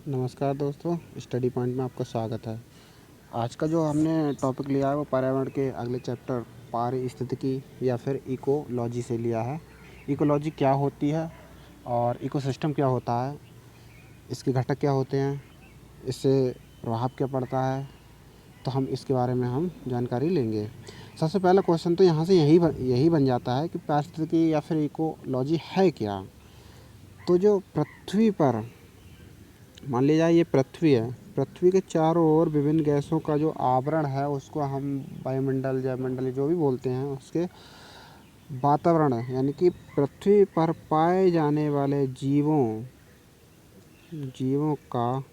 नमस्कार दोस्तों, study point में आपका स्वागत है। आज का जो हमने टॉपिक लिया है वो पर्यावरण के अगले चैप्टर पारिस्थितिकी या फिर इकोलॉजी से लिया है। इकोलॉजी क्या होती है और इकोसिस्टम क्या होता है, इसके घटक क्या होते हैं, इससे प्रभाव क्या पड़ता है, तो हम इसके बारे में हम जानकारी लेंगे। सबसे पहला क्वेश्चन तो यहाँ से यही बन जाता है कि पारिस्थितिकी या फिर इकोलॉजी है क्या। तो जो पृथ्वी पर मान लिया जाए ये पृथ्वी है, पृथ्वी के चारों ओर विभिन्न गैसों का जो आवरण है उसको हम वायुमंडल जयमंडल जो भी बोलते हैं उसके वातावरण है, यानी कि पृथ्वी पर पाए जाने वाले जीवों का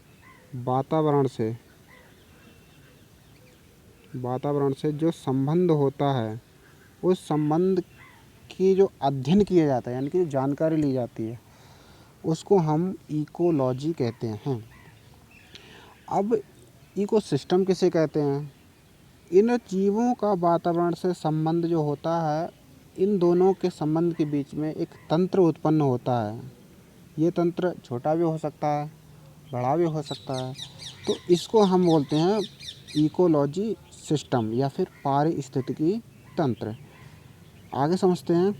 वातावरण से जो संबंध होता है उस संबंध की जो अध्ययन किया जाता है, यानी कि जो जानकारी ली जाती है उसको हम इकोलॉजी कहते हैं। अब इकोसिस्टम किसे कहते हैं? इन जीवों का वातावरण से संबंध जो होता है, इन दोनों के संबंध के बीच में एक तंत्र उत्पन्न होता है। ये तंत्र छोटा भी हो सकता है, बड़ा भी हो सकता है। तो इसको हम बोलते हैं इकोलॉजी सिस्टम या फिर पारिस्थितिकी तंत्र। आगे समझते हैं।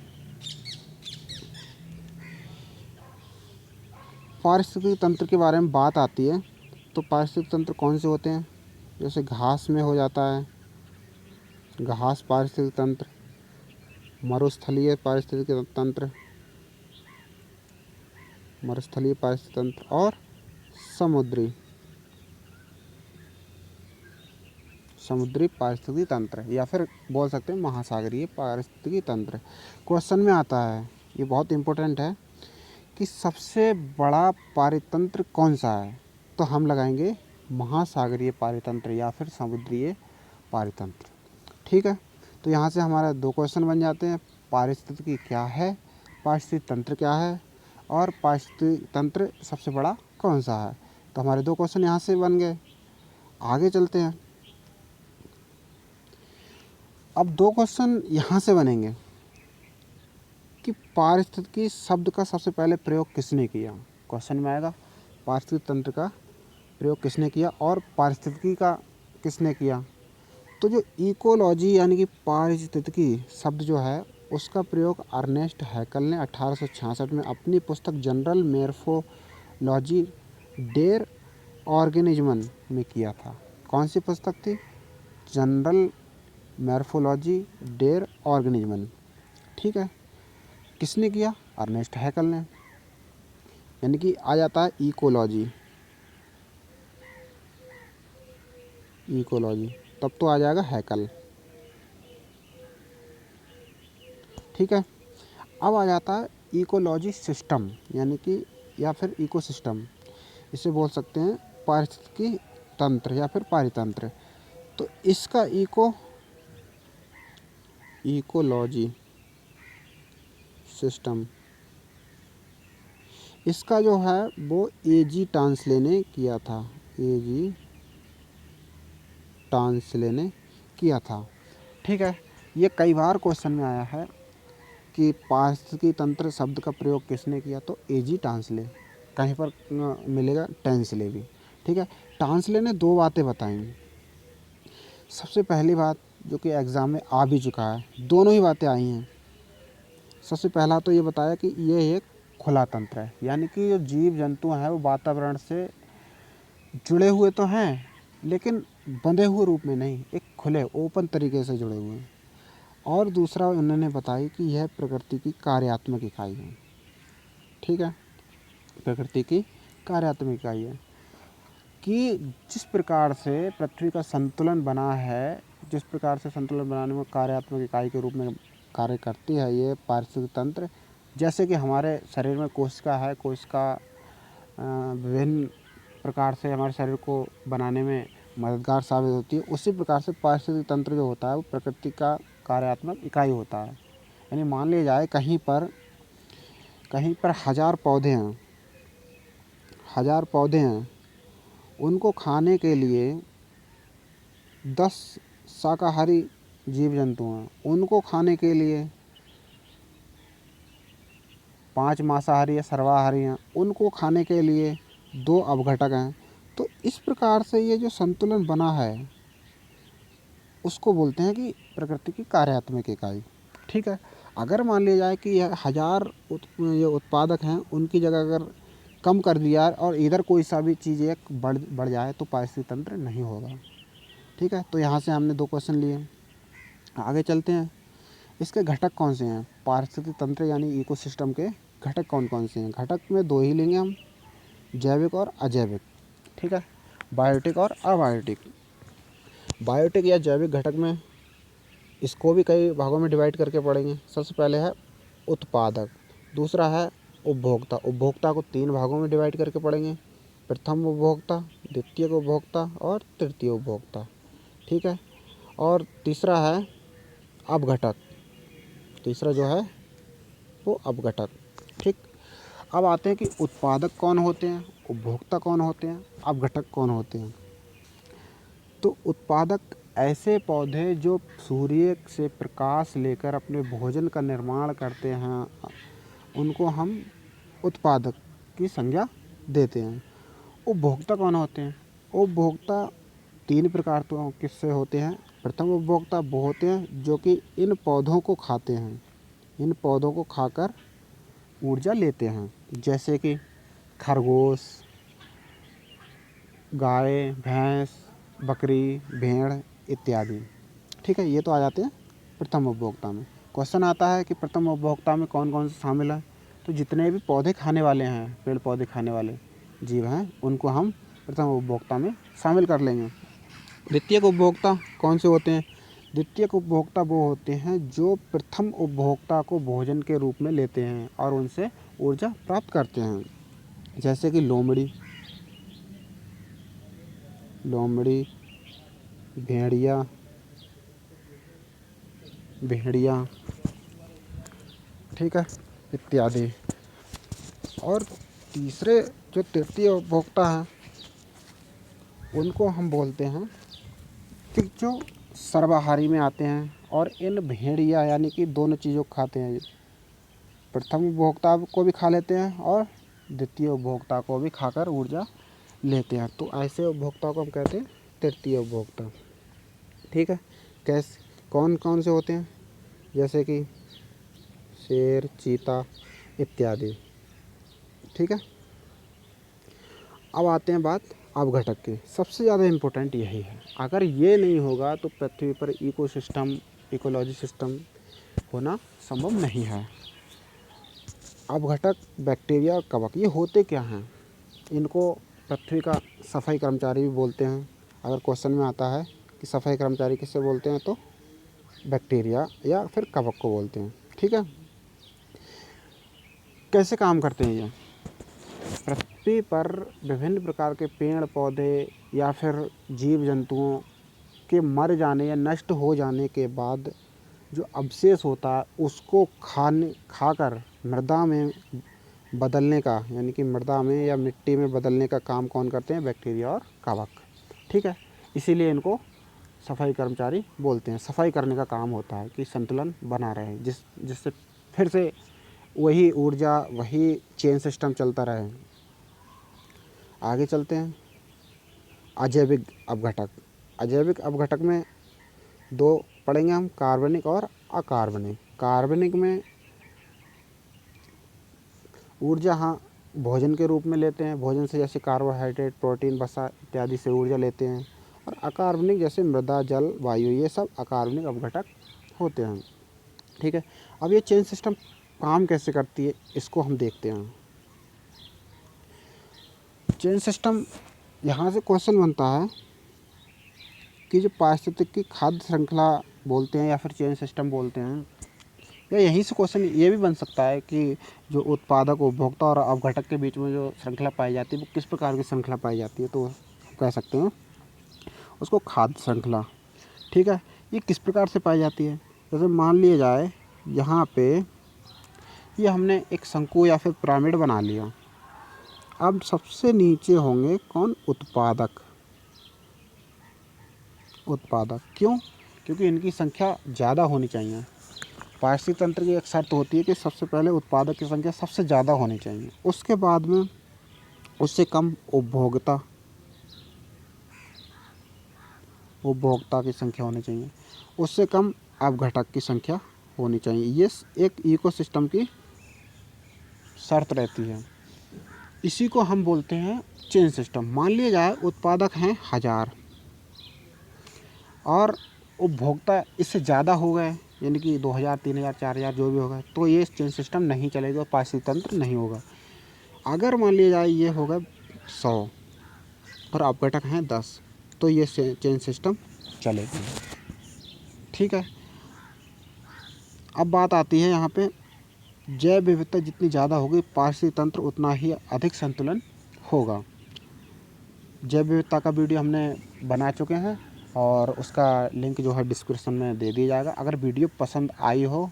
पारिस्थितिकी तंत्र के बारे में बात आती है तो पारिस्थितिक तंत्र कौन से होते हैं? जैसे घास में हो जाता है घास पारिस्थितिक तंत्र, मरुस्थलीय पारिस्थितिक तंत्र और समुद्री पारिस्थितिकी तंत्र या फिर बोल सकते हैं महासागरीय पारिस्थितिकी तंत्र। क्वेश्चन में आता है, ये बहुत इम्पोर्टेंट है, कि सबसे बड़ा पारितंत्र कौन सा है? तो हम लगाएंगे महासागरीय पारितंत्र या फिर समुद्रीय पारितंत्र। ठीक है, तो यहाँ से हमारा दो क्वेश्चन बन जाते हैं। पारिस्थितिकी क्या है, पारिस्थितिक तंत्र क्या है, और पारिस्थितिक तंत्र सबसे बड़ा कौन सा है। तो हमारे दो क्वेश्चन यहाँ से बन गए। आगे चलते हैं। अब दो क्वेश्चन यहाँ से बनेंगे कि पारिस्थितिकी शब्द का सबसे पहले प्रयोग किसने किया। क्वेश्चन में आएगा पारिस्थितिक तंत्र का प्रयोग किसने किया और पारिस्थितिकी का किसने किया। तो जो इकोलॉजी यानी कि पारिस्थितिकी शब्द जो है उसका प्रयोग अर्नेस्ट हैकल ने 1866 में अपनी पुस्तक जनरल मॉर्फोलॉजी डेर ऑर्गेनिज्मन में किया था। कौन सी पुस्तक थी? General Morphology der Organismen. ठीक है, किसने किया? अर्नेस्ट हैकल ने। यानी कि आ जाता है इकोलॉजी, तब तो आ जाएगा हैकल। ठीक है, अब आ जाता है इकोलॉजी सिस्टम, यानी कि या फिर इकोसिस्टम, इसे बोल सकते हैं पारिस्थितिकी तंत्र या फिर पारितंत्र। तो इसका इकोलॉजी सिस्टम, इसका जो है वो एजी टांसले ने किया था। ठीक है, ये कई बार क्वेश्चन में आया है कि पारिस्थितिकी तंत्र शब्द का प्रयोग किसने किया। तो एजी टांसले, कहीं पर मिलेगा टेंसले भी। ठीक है, टांसले ने दो बातें बताई। सबसे पहली बात जो कि एग्ज़ाम में आ भी चुका है, दोनों ही बातें आई हैं। सबसे पहला तो ये बताया कि ये एक खुला तंत्र है, यानी कि जो जीव जंतु हैं वो वातावरण से जुड़े हुए तो हैं लेकिन बंधे हुए रूप में नहीं, एक खुले ओपन तरीके से जुड़े हुए हैं। और दूसरा उन्होंने बताई कि यह प्रकृति की कार्यात्मक इकाई है। ठीक है, प्रकृति की कार्यात्मक इकाई है कि जिस प्रकार से पृथ्वी का संतुलन बना है, जिस प्रकार से संतुलन बनाने में कार्यात्मक इकाई के रूप में कार्य करती है ये पारिस्थितिक तंत्र। जैसे कि हमारे शरीर में कोशिका है, कोशिका विभिन्न प्रकार से हमारे शरीर को बनाने में मददगार साबित होती है, उसी प्रकार से पारिस्थितिक तंत्र जो होता है वो प्रकृति का कार्यात्मक इकाई होता है। यानी मान लिया जाए कहीं पर 1000 पौधे हैं, उनको खाने के लिए 10 शाकाहारी जीव जंतु हैं, उनको खाने के लिए 5 मांसाहारी या सर्वाहारी हैं, उनको खाने के लिए दो अवघटक हैं। तो इस प्रकार से ये जो संतुलन बना है उसको बोलते हैं कि प्रकृति की कार्यात्मक इकाई। ठीक है, अगर मान लिया जाए कि यह हज़ार ये उत्पादक हैं, उनकी जगह अगर कम कर दिया और इधर कोई सा भी चीज़ एक बढ़ बढ़ जाए तो पारिस्थितिक तंत्र नहीं होगा। ठीक है, तो यहाँ से हमने 2 क्वेश्चन लिए। आगे चलते हैं, इसके घटक कौन से हैं? पारिस्थितिक तंत्र यानी इकोसिस्टम के घटक कौन कौन से हैं? घटक में 2 ही लेंगे हम, जैविक और अजैविक। ठीक है, बायोटिक और अबायोटिक। बायोटिक या जैविक घटक में इसको भी कई भागों में डिवाइड करके पढ़ेंगे। सबसे पहले है उत्पादक, दूसरा है उपभोक्ता। उपभोक्ता को 3 भागों में डिवाइड करके पढ़ेंगे, प्रथम उपभोक्ता, द्वितीय उपभोक्ता और तृतीय उपभोक्ता। ठीक है, और तीसरा है अपघटक, तीसरा जो है वो अपघटक। ठीक, अब आते हैं कि उत्पादक कौन होते हैं, उपभोक्ता कौन होते हैं, अपघटक कौन होते हैं। तो उत्पादक ऐसे पौधे जो सूर्य से प्रकाश लेकर अपने भोजन का निर्माण करते हैं, उनको हम उत्पादक की संज्ञा देते हैं। उपभोक्ता कौन होते हैं? उपभोक्ता 3 प्रकार तो किससे होते हैं। प्रथम उपभोक्ता वो होते हैं जो कि इन पौधों को खाते हैं, इन पौधों को खाकर ऊर्जा लेते हैं, जैसे कि खरगोश, गाय, भैंस, बकरी, भेड़ इत्यादि। ठीक है, ये तो आ जाते हैं प्रथम उपभोक्ता में। क्वेश्चन आता है कि प्रथम उपभोक्ता में कौन कौन से शामिल हैं। तो जितने भी पौधे खाने वाले हैं, पेड़ पौधे खाने वाले जीव हैं, उनको हम प्रथम उपभोक्ता में शामिल कर लेंगे। द्वितीयक उपभोक्ता कौन से होते हैं? द्वितीयक उपभोक्ता वो होते हैं जो प्रथम उपभोक्ता को भोजन के रूप में लेते हैं और उनसे ऊर्जा प्राप्त करते हैं, जैसे कि लोमड़ी, भेड़िया, ठीक है, इत्यादि। और तीसरे जो तृतीय उपभोक्ता हैं उनको हम बोलते हैं कि जो सर्वाहारी में आते हैं और इन भेड़िया यानी कि दोनों चीज़ों को खाते हैं। प्रथम उपभोक्ता को भी खा लेते हैं और द्वितीय उपभोक्ता को भी खाकर ऊर्जा लेते हैं। तो ऐसे उपभोक्ता को हम कहते हैं तृतीय उपभोक्ता। ठीक है, कौन कौन से होते हैं? जैसे कि शेर, चीता इत्यादि। ठीक है, अब आते हैं बात अपघटक की। सबसे ज़्यादा इम्पोर्टेंट यही है। अगर ये नहीं होगा तो पृथ्वी पर इकोलॉजी सिस्टम होना संभव नहीं है। अपघटक, बैक्टीरिया और कवक, ये होते क्या हैं? इनको पृथ्वी का सफाई कर्मचारी भी बोलते हैं। अगर क्वेश्चन में आता है कि सफाई कर्मचारी किससे बोलते हैं, तो बैक्टीरिया या फिर कवक को बोलते हैं। ठीक है, कैसे काम करते हैं ये? पृथ्वी पर विभिन्न प्रकार के पेड़ पौधे या फिर जीव जंतुओं के मर जाने या नष्ट हो जाने के बाद जो अवशेष होता है उसको खाकर मृदा में बदलने का, यानी कि मृदा में या मिट्टी में बदलने का काम कौन करते हैं? बैक्टीरिया और कवक। ठीक है, इसीलिए इनको सफाई कर्मचारी बोलते हैं। सफाई करने का काम होता है कि संतुलन बना रहे, जिससे फिर से वही ऊर्जा, वही चेन सिस्टम चलता रहे। आगे चलते हैं, अजैविक अपघटक। अजैविक अपघटक में 2 पढ़ेंगे हम, कार्बनिक और अकार्बनिक। कार्बनिक में ऊर्जा भोजन के रूप में लेते हैं, भोजन से जैसे कार्बोहाइड्रेट, प्रोटीन, वसा इत्यादि से ऊर्जा लेते हैं। और अकार्बनिक जैसे मृदा, जल, वायु, ये सब अकार्बनिक अपघटक होते हैं। ठीक है, अब ये चेन सिस्टम काम कैसे करती है इसको हम देखते हैं। चेन सिस्टम, यहाँ से क्वेश्चन बनता है कि जो पारिस्थितिकी खाद्य श्रृंखला बोलते हैं या फिर चेन सिस्टम बोलते हैं, या यहीं से क्वेश्चन ये भी बन सकता है कि जो उत्पादक, उपभोक्ता और अपघटक के बीच में जो श्रृंखला पाई जाती है वो किस प्रकार की श्रृंखला पाई जाती है, तो कह सकते हैं उसको खाद्य श्रृंखला। ठीक है, ये किस प्रकार से पाई जाती है? जैसे मान लिया जाए यहाँ पे ये हमने एक शंकु या फिर पिरामिड बना लिया। अब सबसे नीचे होंगे कौन? उत्पादक। क्यों? क्योंकि इनकी संख्या ज़्यादा होनी चाहिए। पारिस्थितिक तंत्र की एक शर्त होती है कि सबसे पहले उत्पादक की संख्या सबसे ज़्यादा होनी चाहिए, उसके बाद में उससे कम उपभोक्ता की संख्या होनी चाहिए, उससे कम अपघटक की संख्या होनी चाहिए। ये एक इकोसिस्टम की शर्त रहती है। इसी को हम बोलते हैं चेन सिस्टम। मान लिया जाए उत्पादक हैं 1000 और उपभोक्ता इससे ज़्यादा हो गए, यानी कि 2000, 3000, 4000 जो भी होगा, तो ये चेन सिस्टम नहीं चलेगा और पारिस्थितिक तंत्र नहीं होगा। अगर मान लिया जाए ये होगा 100 और अपघटक हैं 10, तो ये चेन सिस्टम चलेगा। ठीक है। अब बात आती है यहाँ पे, जैव विविधता जितनी ज़्यादा होगी पारिस्थितिक तंत्र उतना ही अधिक संतुलन होगा। जैव विविधता का वीडियो हमने बना चुके हैं और उसका लिंक जो है डिस्क्रिप्शन में दे दिया जाएगा। अगर वीडियो पसंद आई हो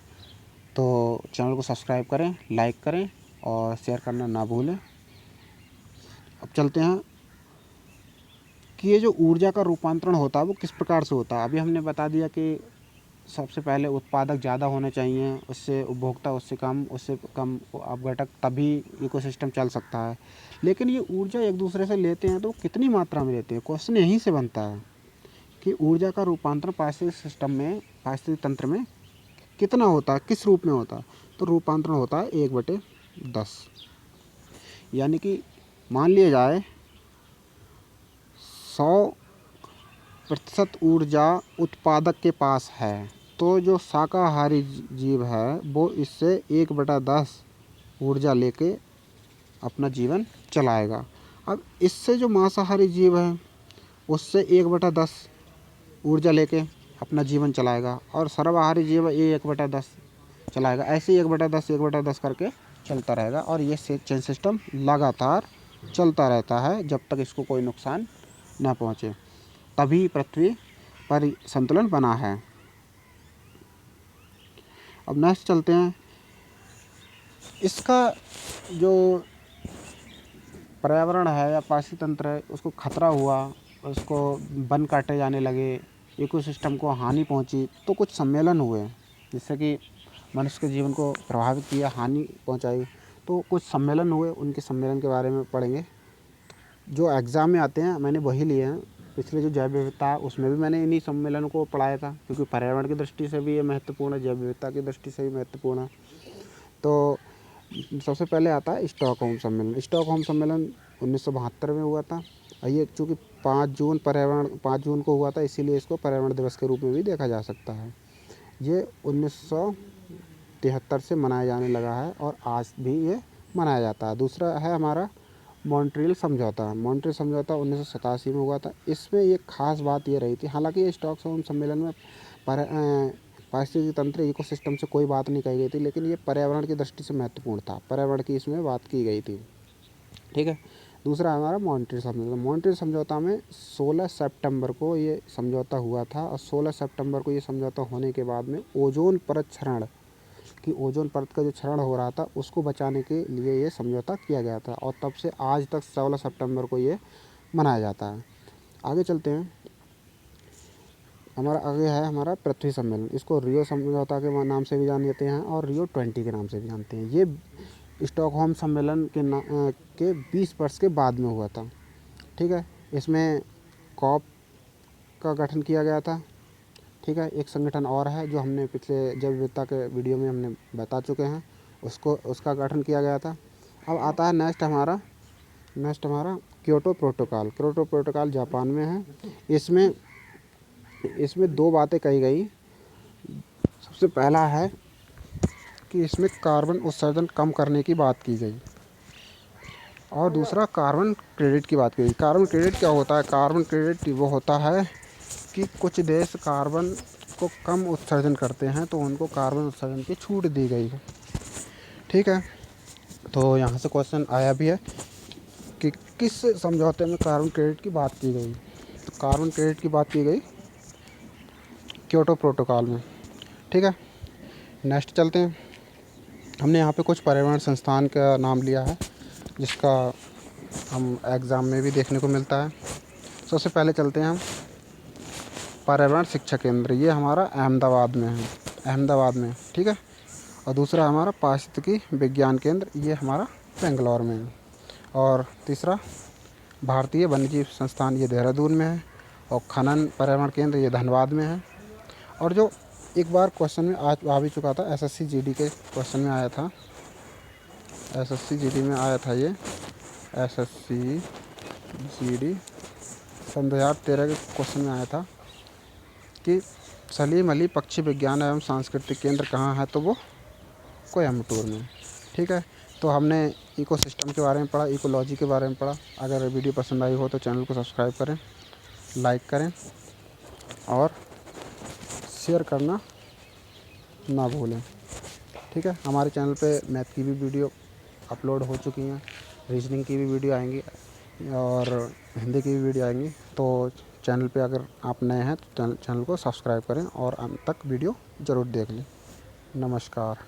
तो चैनल को सब्सक्राइब करें, लाइक करें और शेयर करना ना भूलें। अब चलते हैं कि ये जो ऊर्जा का रूपांतरण होता है वो किस प्रकार से होता है। अभी हमने बता दिया कि सबसे पहले उत्पादक ज़्यादा होने चाहिए, उससे उपभोक्ता उससे कम अपघटक, तभी इकोसिस्टम चल सकता है। लेकिन ये ऊर्जा एक दूसरे से लेते हैं तो कितनी मात्रा में लेते हैं, क्वेश्चन यहीं से बनता है कि ऊर्जा का रूपांतरण पारिस्थितिक तंत्र में कितना होता है, किस रूप में होता है। तो रूपांतरण होता है 1/10, यानी कि मान लिया जाए 100% ऊर्जा उत्पादक के पास है, तो जो शाकाहारी जीव है वो इससे 1/10 ऊर्जा लेके अपना जीवन चलाएगा। अब इससे जो मांसाहारी जीव है उससे 1/10 ऊर्जा लेके अपना जीवन चलाएगा और सर्वाहारी जीव ये 1/10 चलाएगा। ऐसे ही 1/10 करके चलता रहेगा और ये चेन सिस्टम लगातार चलता रहता है जब तक इसको कोई नुकसान ना पहुँचे। तभी पृथ्वी पर संतुलन बना है। अब नेक्स्ट चलते हैं, इसका जो पर्यावरण है या पारिस्थितिक तंत्र है उसको खतरा हुआ, उसको वन काटे जाने लगे, इकोसिस्टम को हानि पहुंची, तो कुछ सम्मेलन हुए जिससे कि मनुष्य के जीवन को प्रभावित किया, हानि पहुंचाई। तो कुछ सम्मेलन हुए, उनके सम्मेलन के बारे में पढ़ेंगे जो एग्ज़ाम में आते हैं। मैंने वही लिए हैं। पिछले जो जैव विविधता है उसमें भी मैंने इन्हीं सम्मेलनों को पढ़ाया था, क्योंकि पर्यावरण की दृष्टि से भी ये महत्वपूर्ण है, जैव विविधता की दृष्टि से भी महत्वपूर्ण है। तो सबसे पहले आता है स्टॉकहोम सम्मेलन। स्टॉकहोम सम्मेलन 1972 में हुआ था और ये चूँकि 5 जून को हुआ था, इसीलिए इसको पर्यावरण दिवस के रूप में भी देखा जा सकता है। ये 1973 से मनाया जाने लगा है और आज भी ये मनाया जाता है। दूसरा है हमारा मॉन्ट्रियल समझौता। मॉन्ट्रियल समझौता 1987 में हुआ था। इसमें एक ख़ास बात ये रही थी, हालांकि ये स्टॉकहोम सम्मेलन में पारिस्थितिक तंत्र इकोसिस्टम से कोई बात नहीं कही गई थी, लेकिन ये पर्यावरण की दृष्टि से महत्वपूर्ण था, पर्यावरण की इसमें बात की गई थी। ठीक है। दूसरा हमारा मॉन्ट्रियल समझौता। मॉन्ट्रियल समझौता में 16 सितंबर को ये समझौता हुआ था और 16 सितंबर को ये समझौता होने के बाद में ओजोन परत का जो क्षरण हो रहा था उसको बचाने के लिए ये समझौता किया गया था और तब से आज तक 16 सितंबर को ये मनाया जाता है। आगे चलते हैं, आगे है हमारा पृथ्वी सम्मेलन। इसको रियो समझौता के नाम से भी जानते हैं और रियो 20 के नाम से भी जानते हैं। ये स्टॉकहोम सम्मेलन के 20 वर्ष के बाद में हुआ था। ठीक है। इसमें कॉप का गठन किया गया था। ठीक है। एक संगठन और है जो हमने पिछले जैव विविधता के वीडियो में हमने बता चुके हैं, उसका गठन किया गया था। अब आता है नेक्स्ट हमारा क्योटो प्रोटोकॉल जापान में है। इसमें 2 बातें कही गई। सबसे पहला है कि इसमें कार्बन उत्सर्जन कम करने की बात की गई और दूसरा कार्बन क्रेडिट की बात की गई। कार्बन क्रेडिट क्या होता है? कार्बन क्रेडिट वो होता है कि कुछ देश कार्बन को कम उत्सर्जन करते हैं तो उनको कार्बन उत्सर्जन की छूट दी गई है। ठीक है। तो यहाँ से क्वेश्चन आया भी है कि किस समझौते में कार्बन क्रेडिट की बात की गई। तो कार्बन क्रेडिट की बात की गई क्योटो प्रोटोकॉल में। ठीक है। नेक्स्ट चलते हैं। हमने यहाँ पे कुछ पर्यावरण संस्थान का नाम लिया है जिसका हम एग्ज़ाम में भी देखने को मिलता है। सबसे पहले चलते हैं हम पर्यावरण शिक्षा केंद्र। ये हमारा अहमदाबाद में। ठीक है। और दूसरा हमारा पारिस्थितिकी विज्ञान केंद्र, ये हमारा बेंगलोर में है। और तीसरा भारतीय वन्यजीव संस्थान, ये देहरादून में है। और खनन पर्यावरण केंद्र, ये धनबाद में है। और जो एक बार क्वेश्चन में आ भी चुका था, एसएससी जीडी के क्वेश्चन में आया था, एसएससी जीडी में आया था ये, एसएससी जीडी सन 2013 के क्वेश्चन में आया था कि सलीम अली पक्षी विज्ञान एवं सांस्कृतिक केंद्र कहाँ है, तो वो कोयम्बटूर में। ठीक है, तो हमने इकोसिस्टम के बारे में पढ़ा, इकोलॉजी के बारे में पढ़ा। अगर वीडियो पसंद आई हो तो चैनल को सब्सक्राइब करें, लाइक करें और शेयर करना ना भूलें। ठीक है, हमारे चैनल पे मैथ की भी वीडियो अपलोड हो चुकी हैं, रीजनिंग की भी वीडियो आएंगी और हिंदी की भी वीडियो आएंगी। तो चैनल पे अगर आप नए हैं तो चैनल को सब्सक्राइब करें और अंत तक वीडियो ज़रूर देख लें। नमस्कार।